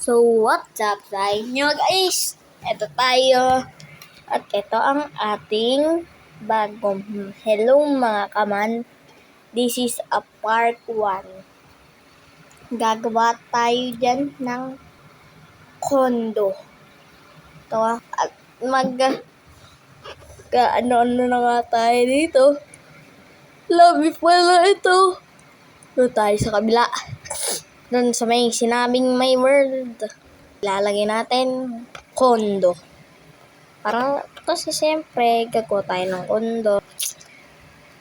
So, what's up sa inyo guys? Ito tayo. At ito ang ating bagong hello mga kaman. This is a part 1. Gagawa tayo dyan ng kondo. Ito at ano na nga tayo dito. Love pala ito. Doon tayo sa kabila. Doon sa may sinabing may word. Lalagay natin kondo. Parang kasi siyempre gagawa tayo ng kondo.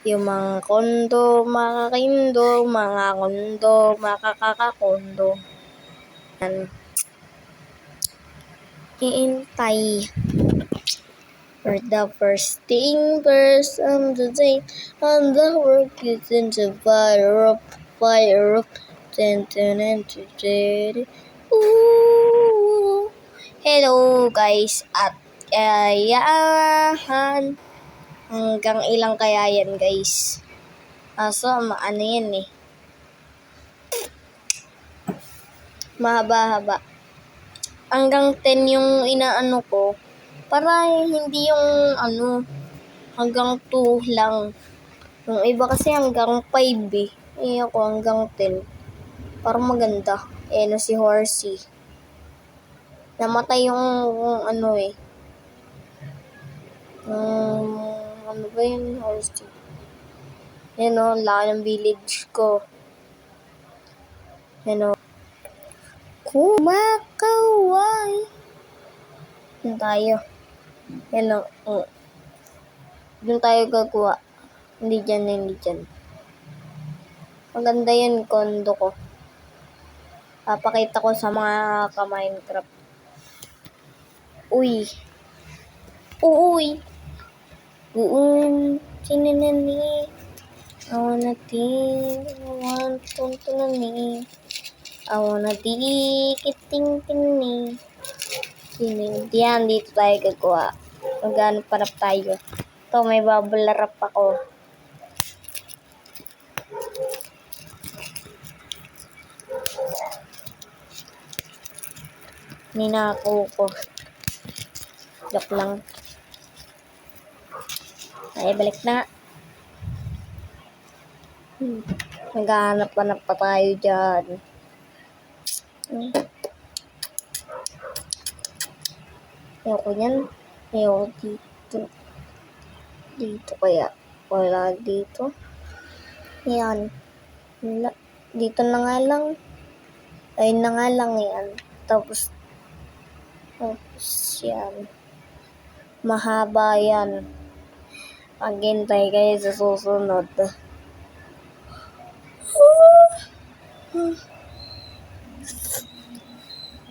Yung mga kondo, makakakindo, mga kondo, makakakakondo. Yan. Iintay. For the first thing first on the day, on the work is in the fire up. Ooh. Hello guys, at kayahan. Hanggang ilang kaya yan guys? So, ano yan eh. Mahaba-haba. Hanggang 10 yung inaano ko. Para hindi yung hanggang 2 lang. Yung iba kasi hanggang 5 eh. Ako hanggang 10. Para maganda. Na si Horsey. Namatay yung ano ba yun, Horsey? Yan o, laki ng village ko. Yan o. Kumakaway. Yan tayo. Yan o. Doon tayo gagawa. Hindi dyan. Maganda yan, kondo ko. Papakita ko sa mga ka-Minecraft. Uy. Sinanani. I wanna kiting. Yan, dito tayo gagawa. Magano parap tayo. Ito, may bubble wrap ako. Ninako ko. Joke lang. Ay, balik na. Naghahanap-hanap pa tayo dyan. Ayoko yan. Ayoko dito. Dito kaya. Wala dito. Yan. Wala. Dito na nga lang. Ayun na nga lang yan. Tapos yan. Mahaba yan. Maghintay kayo sa susunod.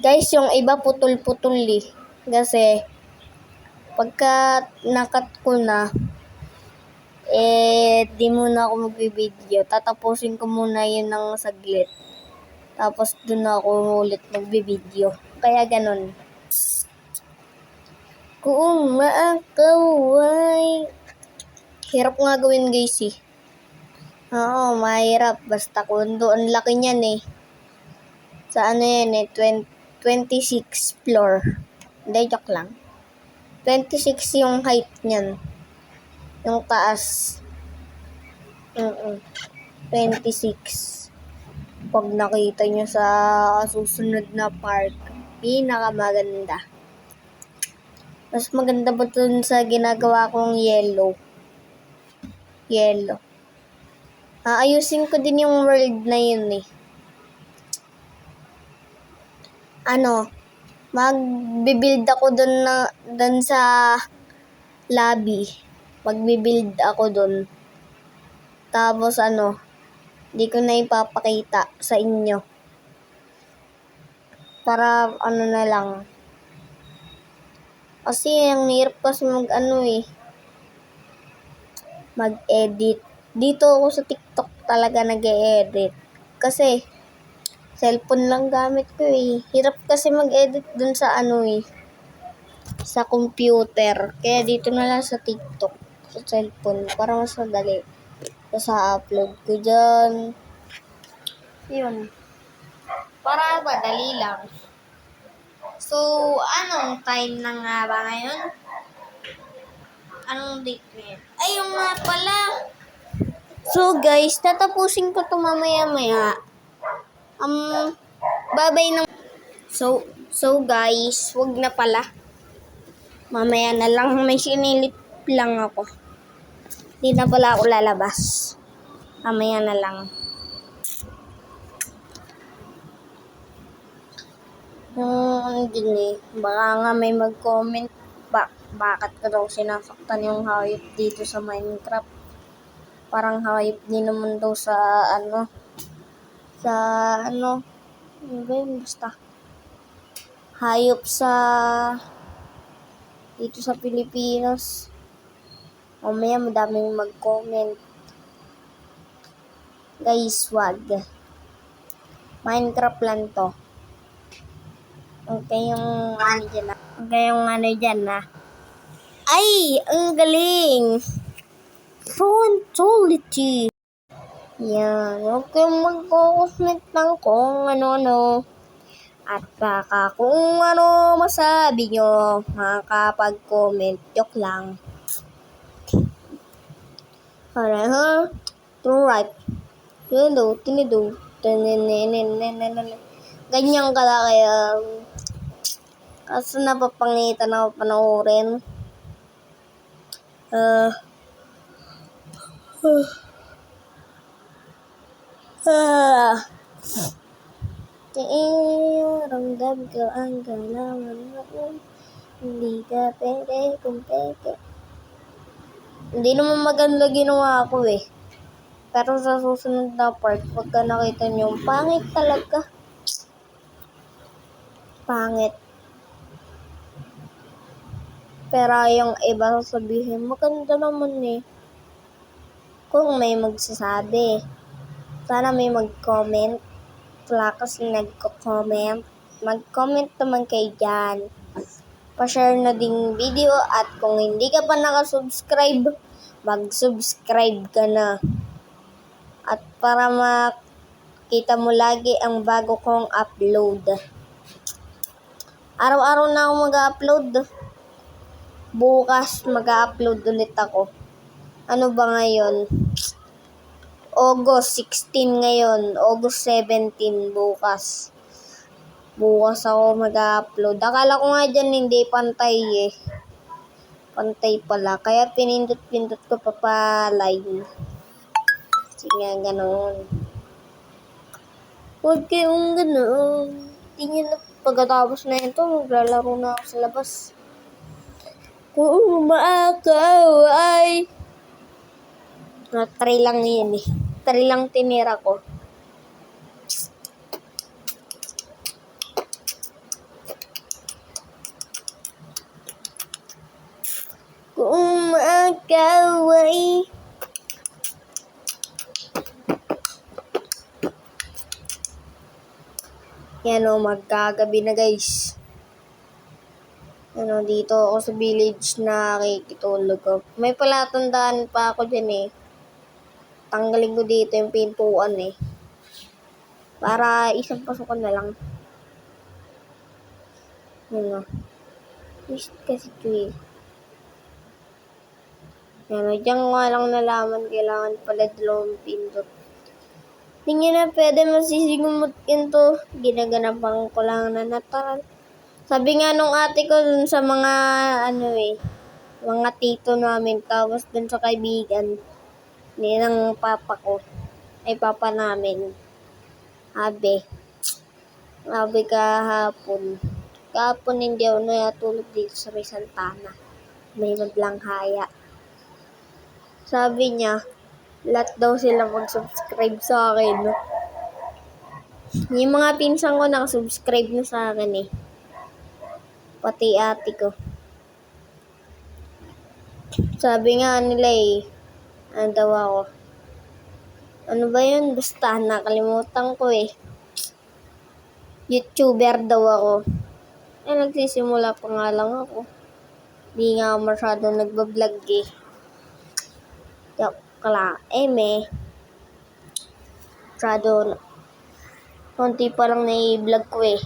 Guys, yung iba putol-putol eh. Kasi, pagka nakat ko na, di muna ako magbibideo. Tatapusin ko muna yun ng saglit. Tapos, dun ako ulit magbibideo. Kaya ganun. Kung maakaway. Hirap nga gawin guys eh. Oo, mahirap. Basta kondo. Ang laki niyan eh. Sa yan eh, 26 floor. Hindi, joke lang. 26 yung height niyan. Yung taas. 26. Pag nakita nyo sa susunod na park, pinakamaganda. Mas maganda ba dun sa ginagawa kong yellow? Ayusin ko din yung world na yun eh. Magbibuild ako dun sa lobby. Magbibuild ako dun. Tapos di ko na ipapakita sa inyo. Para na lang. Kasi ang hirap kasi mag-edit. Dito ako sa TikTok talaga nag-e-edit. Kasi cellphone lang gamit ko eh. Hirap kasi mag-edit dun sa sa computer. Kaya dito na lang sa TikTok, sa cellphone, para mas madali. Sa upload ko dyan. Yun. Para madali lang. So, anong time na nga ba ngayon? Anong date ngayon? Ay, yung nga pala. So, guys, tatapusin ko to mamaya-maya. Babay ng... So guys, wag na pala. Mamaya na lang, may sinilip lang ako. Hindi na pala ako lalabas. Mamaya na lang. Din eh. Baka nga may mag-comment. Bakit ka daw sinasaktan yung hayop dito sa Minecraft? Parang hayop din naman daw sa ano. Ano ba yun? Basta. Hayop dito sa Pilipinas. Mamaya madaming mag-comment. Guys, wag. Minecraft lang to. Okay yung ano dyan na. Ay! Ang galing! Frontolity! Yan. Huwag kayong mag-comment lang kung ano-ano. At baka kung ano masabi nyo, makakapag-comment. Joke lang. Alright, true right. Tinido. Ganyan ka na kaya. Kaso napapangitan ako panoorin. Ramdam ko ang galawan mo. Hindi ka pwede kung pwede. Hindi naman maganda ginawa ko eh. Pero sa susunod na part, pagka nakita nyo, pangit talaga. Pangit. Pero yung iba sasabihin, maganda naman eh. Kung may magsasabi. Sana may mag-comment. Wala kasi nagko-comment. Mag-comment naman kayo dyan. Pa-share na ding video. At kung hindi ka pa nakasubscribe, mag-subscribe ka na. At para makita mo lagi ang bago kong upload. Araw-araw na ako mag-upload. Bukas mag-upload ulit ako. Ano ba ngayon? August 16 ngayon. August 17 bukas. Bukas ako mag-upload. Akala ko nga dyan hindi pantay eh. Pantay pala. Kaya pinindot-pindot ko pa live. Kasi nga ganoon. Huwag kayong ganoon. Tingin na pagkatapos na ito, maglalaro na ako sa labas. Kung maakaw ay... Try lang yan eh. Try lang tinira ko. Kung maakaw ay... Yan o, magkagabi na guys. Dito ako sa village na kikitulog ko. May palatandaan pa ako dyan eh. Tanggalin ko dito yung pintuan eh. Para isang pasukan na lang. Yan o. Twist kasi ito eh. Yan o, dyan nga lang nalaman. Kailangan pala dalawang pindot. Tingin na pwede masisigumot yun to. Ginaganapan ko lang na natural. Sabi nga nung ate ko dun sa mga mga tito namin, tapos dun sa kaibigan ni ng papa ko, ay papa namin. Sabi kahapon hindi ako natulog dito sa may Santana. May maglanghaya. Sabi niya, lahat daw sila mag-subscribe sa akin. No? Yung mga pinsan ko nakasubscribe na sa akin eh. Pati ate ko. Sabi nga nila eh, ano daw ako? Ano ba yun? Basta nakalimutan ko eh. YouTuber daw ako. Nagsisimula pa nga lang ako. Di nga masyado nagbablog eh. Joke lang. Masyado konti pa lang na i-vlog ko eh.